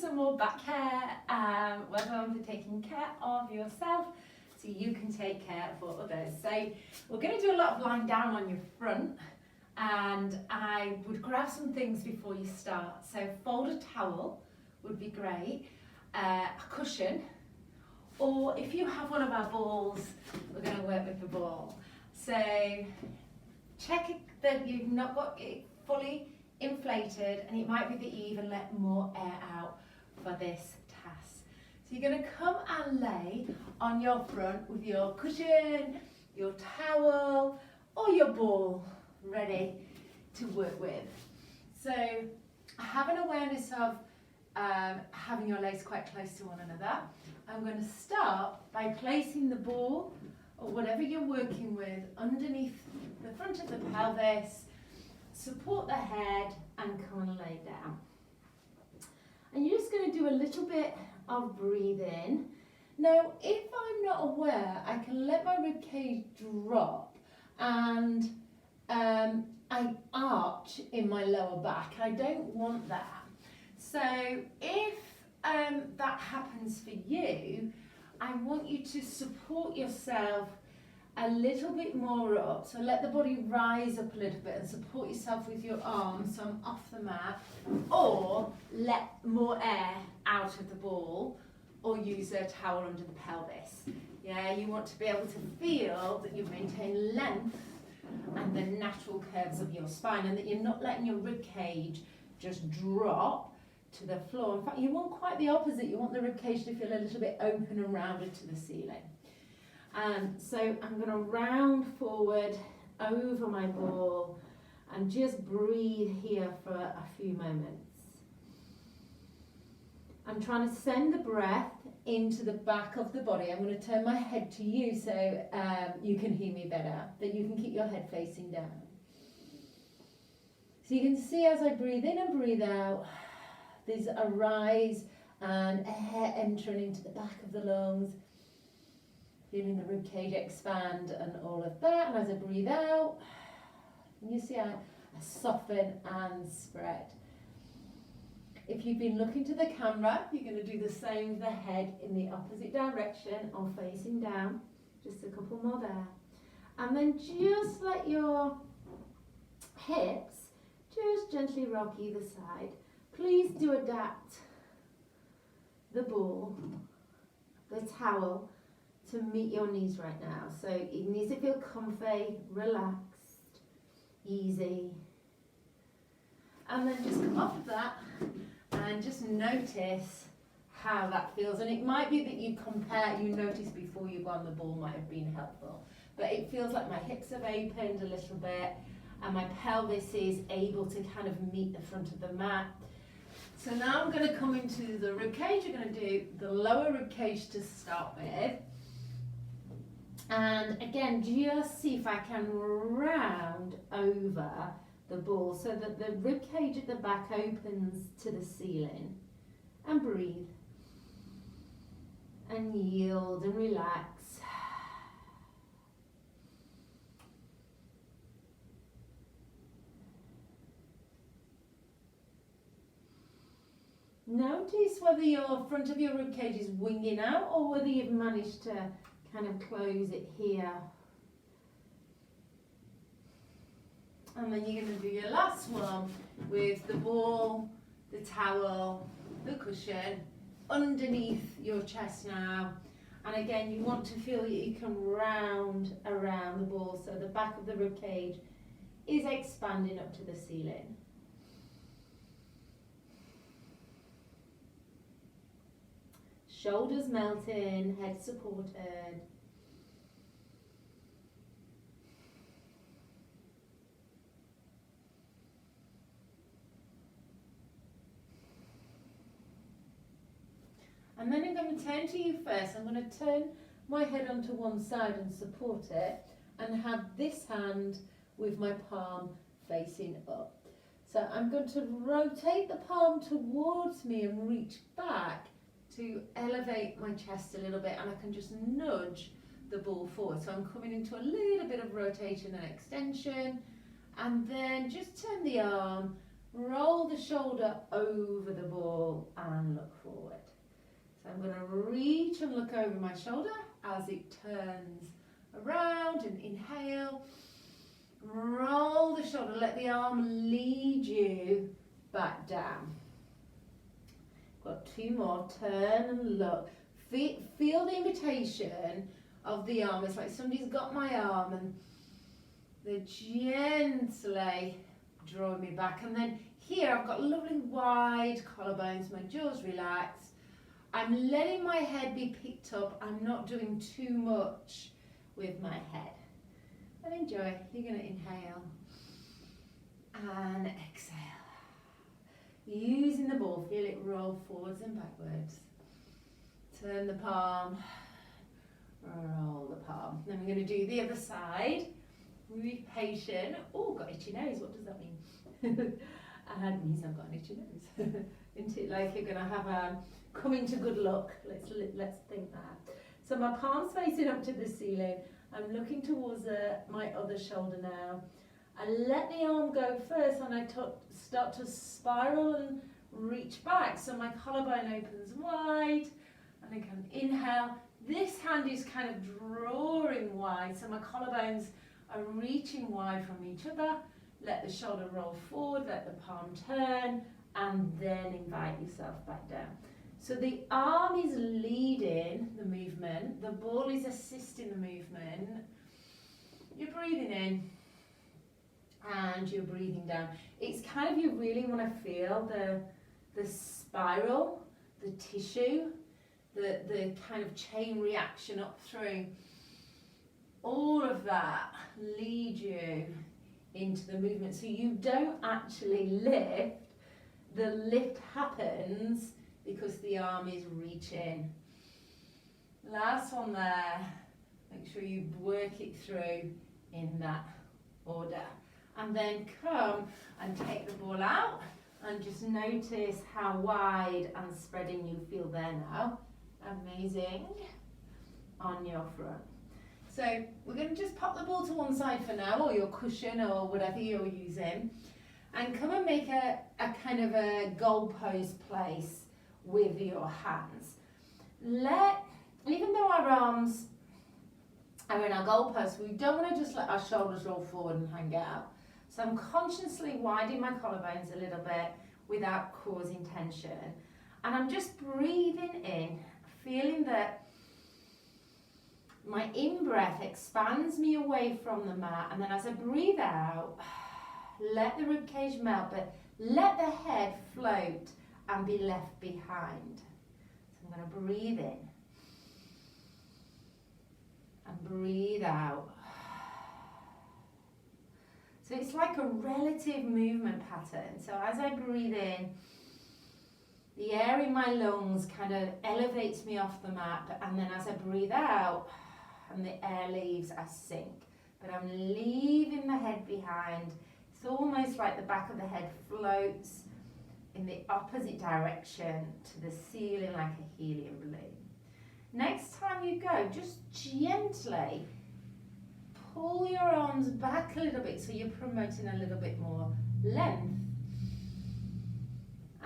some more back care. Well done for taking care of yourself so you can take care for others. So we're going to do a lot of lying down on your front, and I would grab some things before you start. So fold a towel would be great, a cushion, or if you have one of our balls, we're going to work with the ball. So check that you've not got it fully inflated, and it might be that you even let more air out for this task. So you're going to come and lay on your front with your cushion, your towel, or your ball ready to work with. So have an awareness of having your legs quite close to one another. I'm going to start by placing the ball or whatever you're working with underneath the front of the pelvis, support the head and come and lay down. And you're just going to do a little bit of breathing. Now, if I'm not aware, I can let my rib cage drop and I arch in my lower back. I don't want that. So if that happens for you, I want you to support yourself a little bit more up. So let the body rise up a little bit and support yourself with your arms, so I'm off the mat, or let more air out of the ball, or use a towel under the pelvis. Yeah, you want to be able to feel that you've maintained length and the natural curves of your spine, and that you're not letting your rib cage just drop to the floor. In fact, you want quite the opposite. You want the rib cage to feel a little bit open and rounded to the ceiling. So I'm going to round forward over my ball and just breathe here for a few moments. I'm trying to send the breath into the back of the body. I'm going to turn my head to you so you can hear me better, but you can keep your head facing down. So you can see as I breathe in and breathe out, there's a rise and air entering into the back of the lungs, feeling the rib cage expand and all of that. And as I breathe out, you see I soften and spread. If you've been looking to the camera, you're going to do the same with the head in the opposite direction or facing down. Just a couple more there. And then just let your hips just gently rock either side. Please do adapt the ball, the towel, to meet your knees right now. So it needs to feel comfy, relaxed, easy. And then just come off of that and just notice how that feels. And it might be that you notice before you go on the ball might have been helpful. But it feels like my hips have opened a little bit and my pelvis is able to kind of meet the front of the mat. So now I'm going to come into the rib cage. You're going to do the lower rib cage to start with. And again, just see if I can round over the ball so that the rib cage at the back opens to the ceiling. And breathe. And yield and relax. Notice whether your front of your rib cage is winging out or whether you've managed to kind of close it here. And then you're going to do your last one with the ball, the towel, the cushion underneath your chest now. And again, you want to feel that you can round around the ball so the back of the rib cage is expanding up to the ceiling. Shoulders melting, head supported. And then I'm going to turn to you first. I'm going to turn my head onto one side and support it and have this hand with my palm facing up. So I'm going to rotate the palm towards me and reach back to elevate my chest a little bit, and I can just nudge the ball forward. So I'm coming into a little bit of rotation and extension, and then just turn the arm roll the shoulder over the ball and look forward. So I'm going to reach and look over my shoulder as it turns around and inhale. Roll the shoulder, let the arm lead you back down. Got two more, turn and look. Feel the invitation of the arm. It's like somebody's got my arm and they're gently drawing me back. And then here I've got lovely wide collarbones, my jaw's relaxed. I'm letting my head be picked up. I'm not doing too much with my head. And enjoy. You're going to inhale and exhale. Using the ball, feel it roll forwards and backwards. Turn the palm, roll the palm. Then we're going to do the other side. Be patient. Oh, got itchy nose. What does that mean? And means I've got an itchy nose. Isn't it like you're going to have a coming to good luck? Let's think that. So my palm's facing up to the ceiling. I'm looking towards my other shoulder now. I let the arm go first and I start to spiral and reach back. So my collarbone opens wide and I can inhale. This hand is kind of drawing wide, so my collarbones are reaching wide from each other. Let the shoulder roll forward, let the palm turn, and then invite yourself back down. So the arm is leading the movement, the ball is assisting the movement. You're breathing in and you're breathing down. It's kind of, you really want to feel the spiral, the tissue, the kind of chain reaction up through. All of that lead you into the movement. So you don't actually lift, the lift happens because the arm is reaching. Last one there, make sure you work it through in that order. And then come and take the ball out and just notice how wide and spreading you feel there now. Amazing. On your front. So we're going to just pop the ball to one side for now, or your cushion or whatever you're using, and come and make a kind of a goalpost place with your hands. Even though our arms are in our goalpost, we don't want to just let our shoulders roll forward and hang out. So I'm consciously widening my collarbones a little bit without causing tension. And I'm just breathing in, feeling that my in-breath expands me away from the mat, and then as I breathe out, let the ribcage melt, but let the head float and be left behind. So I'm going to breathe in and breathe out. So it's like a relative movement pattern. So as I breathe in, the air in my lungs kind of elevates me off the mat, and then as I breathe out and the air leaves, I sink. But I'm leaving the head behind. It's almost like the back of the head floats in the opposite direction to the ceiling like a helium balloon. Next time you go, just gently pull your arms back a little bit so you're promoting a little bit more length.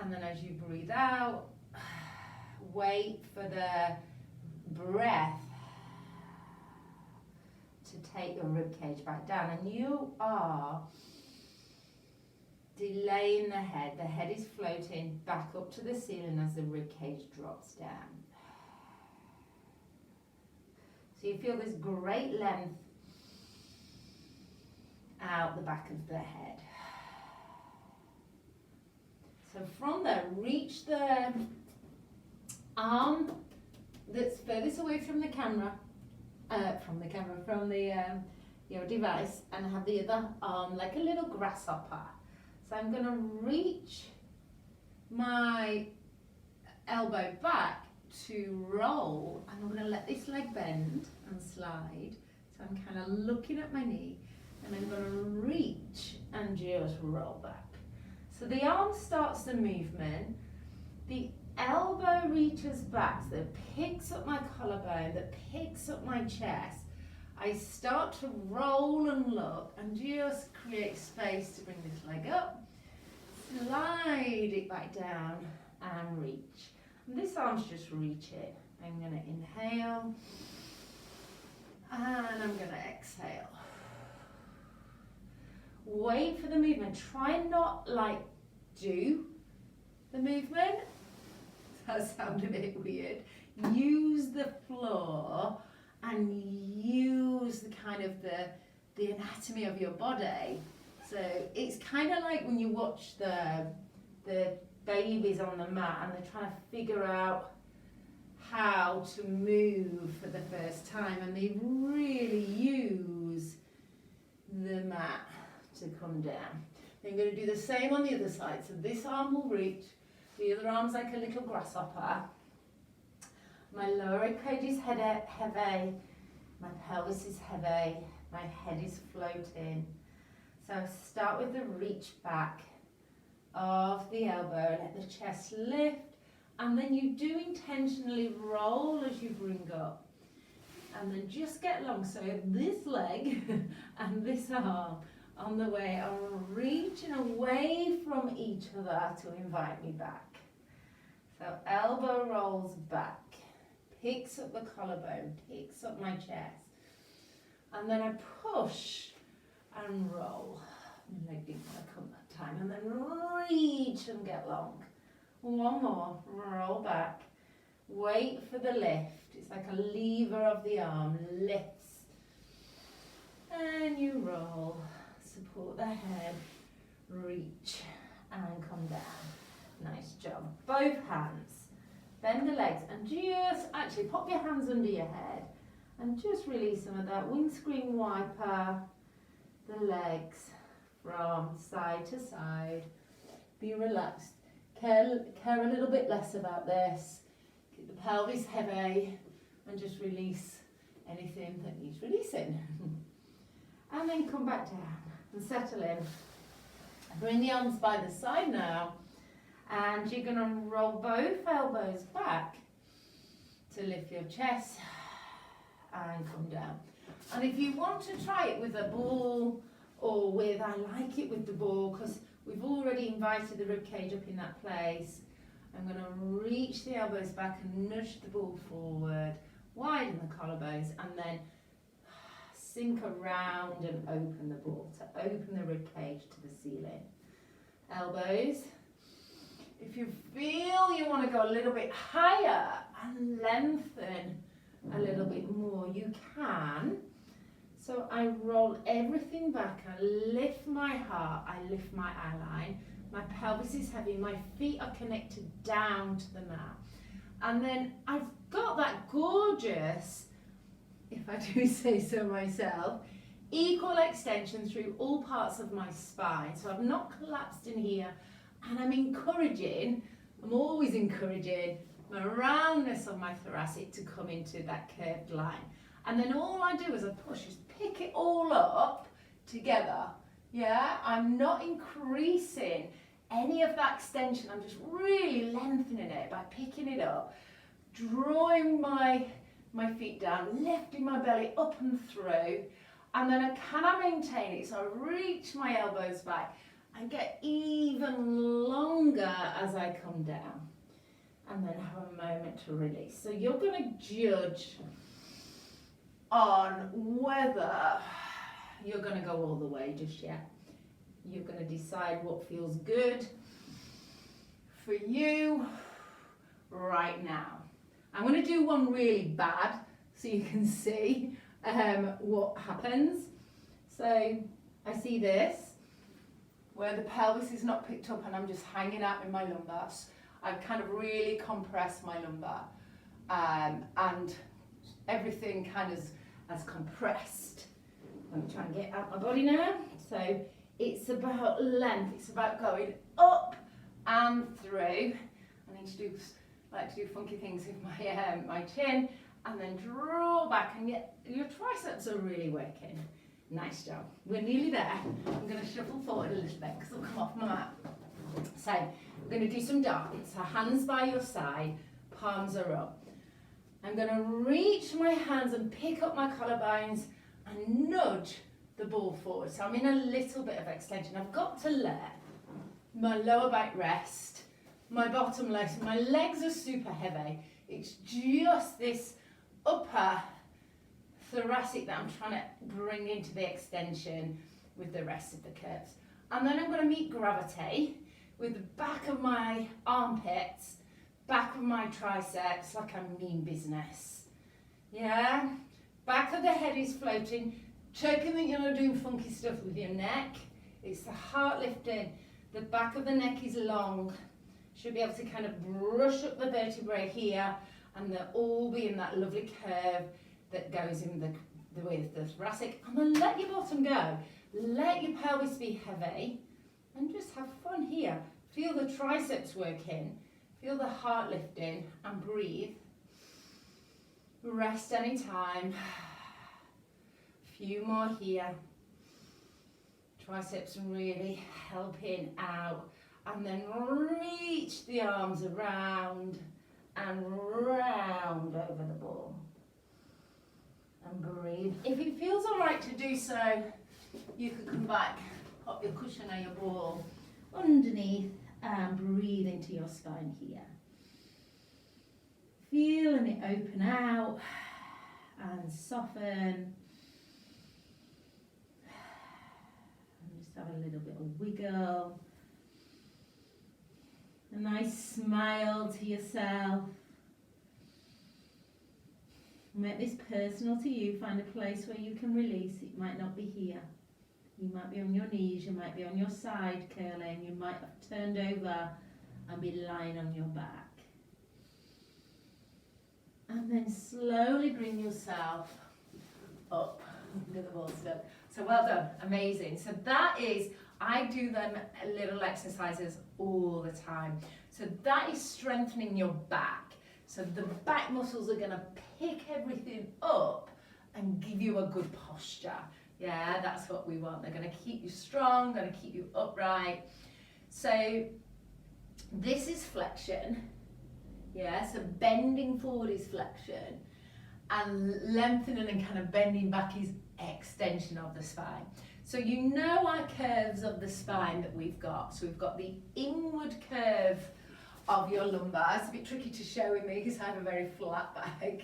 And then as you breathe out, wait for the breath to take your ribcage back down. And you are delaying the head. The head is floating back up to the ceiling as the ribcage drops down. So you feel this great length out the back of the head. So from there, reach the arm that's furthest away from the camera, from your device, and have the other arm like a little grasshopper. So I'm going to reach my elbow back to roll, and I'm going to let this leg bend and slide. So I'm kind of looking at my knee, and I'm going to reach and just roll back. So the arm starts the movement, the elbow reaches back, so that picks up my collarbone, that picks up my chest. I start to roll and look and just create space to bring this leg up. slide it back down and reach. And this arm's just reaching. I'm going to inhale and I'm going to exhale. Wait for the movement. Try and not like do the movement. That sounded a bit weird. Use the floor and use the kind of the anatomy of your body. So it's kind of like when you watch the babies on the mat and they're trying to figure out how to move for the first time, and they really use the mat to come down. Then I'm going to do the same on the other side. So this arm will reach, the other arm's like a little grasshopper. My lower rib cage is heavy, my pelvis is heavy, my head is floating. So start with the reach back of the elbow, let the chest lift, and then you do intentionally roll as you bring up. And then just get long, so this leg and this arm on the way are reaching away from each other to invite me back. So elbow rolls back, picks up the collarbone, picks up my chest, and then I push and roll. My leg didn't want to come that time, and then reach and get long. One more, roll back, wait for the lift. It's like a lever of the arm, lifts, and you roll, support the head, reach, and come down. Nice job. Both hands, bend the legs, and just actually pop your hands under your head, and just release some of that windscreen wiper, the legs from side to side. Be relaxed. Care a little bit less about this. Keep the pelvis heavy and just release anything that needs releasing. And then come back down and settle in. Bring the arms by the side now, and you're going to roll both elbows back to lift your chest and come down. And if you want to try it with a ball or with, I like it with the ball because we've already invited the rib cage up in that place. I'm going to reach the elbows back and nudge the ball forward, widen the collarbones, and then sink around and open the ball to open the rib cage to the ceiling. Elbows. If you feel you want to go a little bit higher and lengthen a little bit more, you can. So I roll everything back, I lift my heart, I lift my eye line, my pelvis is heavy, my feet are connected down to the mat. And then I've got that gorgeous, if I do say so myself, equal extension through all parts of my spine. So I've not collapsed in here, and I'm always encouraging the roundness of my thoracic to come into that curved line. And then all I do as I push is pick it all up together. Yeah, I'm not increasing any of that extension. I'm just really lengthening it by picking it up, drawing my feet down, lifting my belly up and through. And then can I maintain it? So I reach my elbows back and get even longer as I come down. And then have a moment to release. So you're going to judge on whether you're going to go all the way just yet. You're going to decide what feels good for you right now. I'm going to do one really bad so you can see what happens. So I see this, where the pelvis is not picked up and I'm just hanging out in my lumbar. I've kind of really compressed my lumbar and everything kind of has compressed. Let me try and get out my body now. So it's about length, it's about going up and through. I need to like to do funky things with my chin, and then draw back, and your triceps are really working. Nice job. We're nearly there. I'm going to shuffle forward a little bit because I'll come off my mat. So we're going to do some dance. So hands by your side, palms are up. I'm going to reach my hands and pick up my collarbones and nudge the ball forward. So I'm in a little bit of extension. I've got to let my lower back rest, my bottom legs, my legs are super heavy. It's just this upper thoracic that I'm trying to bring into the extension with the rest of the curves. And then I'm going to meet gravity with the back of my armpits, back of my triceps, like I mean business. Yeah? Back of the head is floating. Checking that you're not doing funky stuff with your neck. It's the heart lifting. The back of the neck is long. Should be able to kind of brush up the vertebrae here, and they'll all be in that lovely curve that goes in the way of the thoracic. And then let your bottom go. Let your pelvis be heavy, and just have fun here. Feel the triceps working. Feel the heart lifting, and breathe. Rest anytime. Few more here. Triceps really helping out. And then reach the arms around and round over the ball. And breathe. If it feels alright to do so, you could come back, pop your cushion or your ball underneath and breathe into your spine here. Feeling it open out and soften. And just have a little bit of wiggle. A nice smile to yourself. Make this personal to you. Find a place where you can release. It might not be here. You might be on your knees. You might be on your side curling. You might have turned over and be lying on your back. And then slowly bring yourself up into the ball still. So well done. Amazing. So that is, I do them little exercises all the time. So that is strengthening your back. So the back muscles are going to pick everything up and give you a good posture. Yeah, that's what we want. They're going to keep you strong, going to keep you upright. So this is flexion. Yeah, so bending forward is flexion. And lengthening and kind of bending back is extension of the spine. So you know our curves of the spine that we've got. So we've got the inward curve of your lumbar. It's a bit tricky to show with me because I have a very flat back.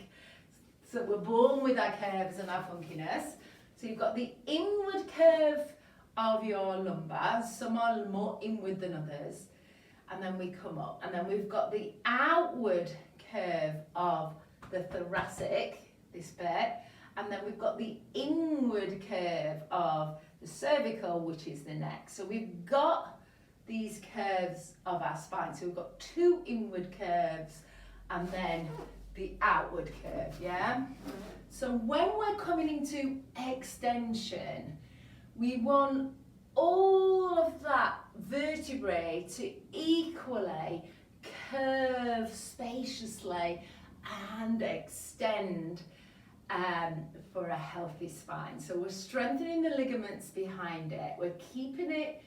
So we're born with our curves and our funkiness. So you've got the inward curve of your lumbar. Some are more inward than others. And then we come up. And then we've got the outward curve of the thoracic, this bit. And then we've got the inward curve of the cervical, which is the neck. So we've got these curves of our spine. So we've got two inward curves and then the outward curve, yeah? So when we're coming into extension, we want all of that vertebrae to equally curve spaciously and extend for a healthy spine. So we're strengthening the ligaments behind it. We're keeping it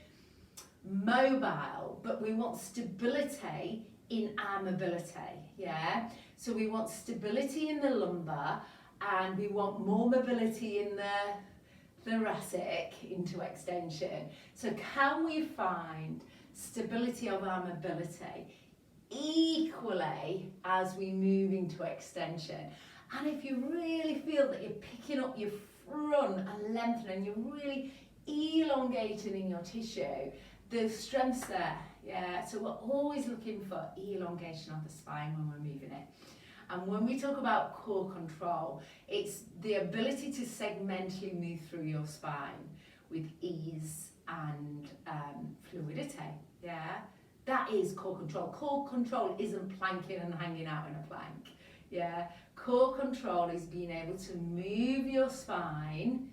mobile, but we want stability in our mobility, yeah? So we want stability in the lumbar and we want more mobility in the thoracic into extension. So can we find stability of our mobility equally as we move into extension? And if you really feel that you're picking up your front and lengthening, you're really elongating in your tissue, the strength's there, yeah? So we're always looking for elongation of the spine when we're moving it. And when we talk about core control, it's the ability to segmentally move through your spine with ease and fluidity, yeah? That is core control. Core control isn't planking and hanging out in a plank, yeah? Core control is being able to move your spine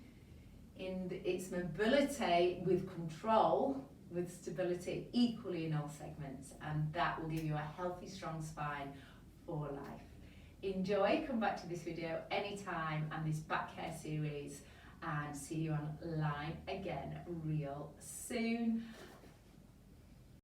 in its mobility with control, with stability equally in all segments, and that will give you a healthy, strong spine for life. Enjoy, come back to this video anytime and this back care series, and see you online again real soon.